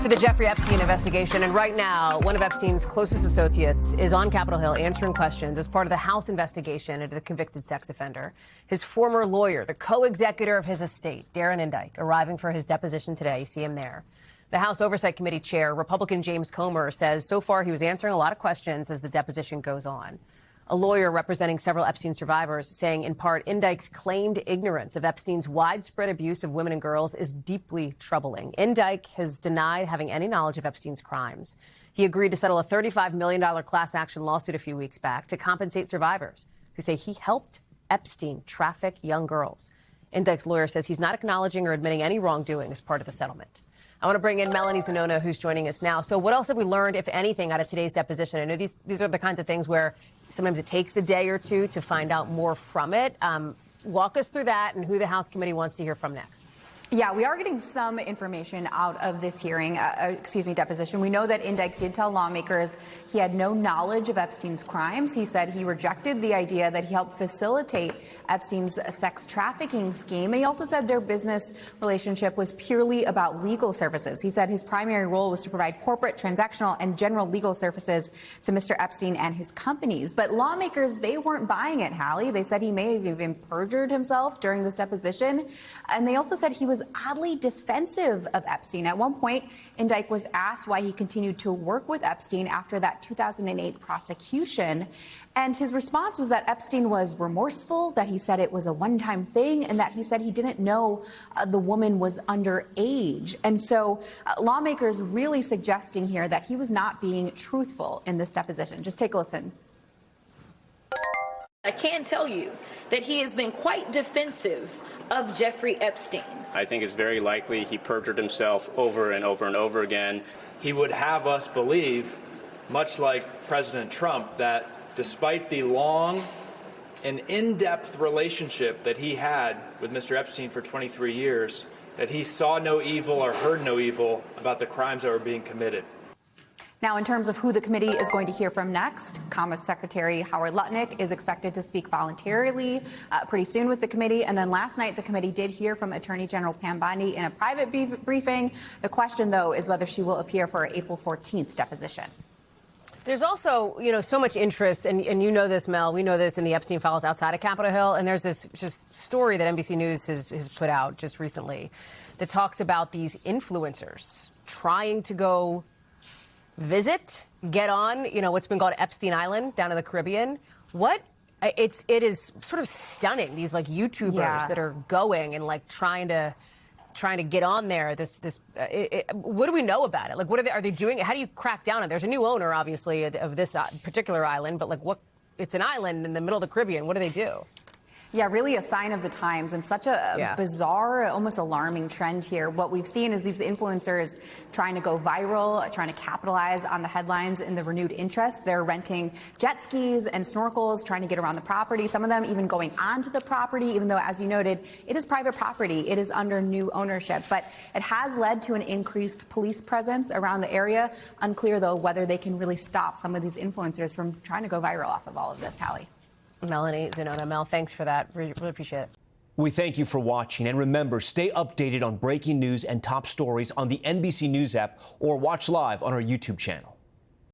To the Jeffery Epstein investigation, and right now, one of Epstein's closest associates is on Capitol Hill answering questions as part of the House investigation into the convicted sex offender. His former lawyer, the co-executor of his estate, Darren Indyke, arriving for his deposition today. You see him there. The House Oversight Committee chair, Republican James Comer, says so far he was answering a lot of questions as the deposition goes on. A lawyer representing several Epstein survivors saying, in part, Indyke's claimed ignorance of Epstein's widespread abuse of women and girls is deeply troubling. Indyke has denied having any knowledge of Epstein's crimes. He agreed to settle a $35 million class action lawsuit a few weeks back to compensate survivors who say he helped Epstein traffic young girls. Indyke's lawyer says he's not acknowledging or admitting any wrongdoing as part of the settlement. I want to bring in Melanie Zanona, who's joining us now. So what else have we learned, if anything, out of today's deposition? I know these are the kinds of things where sometimes it takes a day or two to find out more from it. Walk us through that and who the House committee wants to hear from next. Yeah, we are getting some information out of this hearing, deposition. We know that Indyke did tell lawmakers he had no knowledge of Epstein's crimes. He said he rejected the idea that he helped facilitate Epstein's sex trafficking scheme. And he also said their business relationship was purely about legal services. He said his primary role was to provide corporate, transactional, and general legal services to Mr. Epstein and his companies. But lawmakers, they weren't buying it, Hallie. They said he may have even perjured himself during this deposition. And they also said he was oddly defensive of Epstein. At one point, Indyke was asked why he continued to work with Epstein after that 2008 prosecution. And his response was that Epstein was remorseful, that he said it was a one-time thing, and that he said he didn't know the woman was underage. And so lawmakers really suggesting here that he was not being truthful in this deposition. Just take a listen. I can tell you that he has been quite defensive of Jeffrey Epstein. I think it's very likely he perjured himself over and over and over again. He would have us believe, much like President Trump, that despite the long and in-depth relationship that he had with Mr. Epstein for 23 years, that he saw no evil or heard no evil about the crimes that were being committed. Now, in terms of who the committee is going to hear from next, Commerce Secretary Howard Lutnick is expected to speak voluntarily pretty soon with the committee. And then last night, the committee did hear from Attorney General Pam Bondi in a private briefing. The question, though, is whether she will appear for an April 14th deposition. There's also, so much interest, and you know this, Mel, we know this in the Epstein files outside of Capitol Hill, and there's this just story that NBC News has put out just recently that talks about these influencers trying to go get on, what's been called Epstein Island down in the Caribbean. It is sort of stunning. These YouTubers that are going and trying to get on there. What do we know about it? What are they doing? How do you crack down on it? There's a new owner, obviously, of this particular island, but it's an island in the middle of the Caribbean. What do they do? Yeah, really a sign of the times, and such a bizarre, almost alarming trend here. What we've seen is these influencers trying to go viral, trying to capitalize on the headlines in the renewed interest. They're renting jet skis and snorkels, trying to get around the property, some of them even going onto the property, even though, as you noted, it is private property. It is under new ownership. But it has led to an increased police presence around the area. Unclear, though, whether they can really stop some of these influencers from trying to go viral off of all of this, Hallie. Melanie Zanona. Mel, thanks for that. Really appreciate it. We thank you for watching. And remember, stay updated on breaking news and top stories on the NBC News app or watch live on our YouTube channel.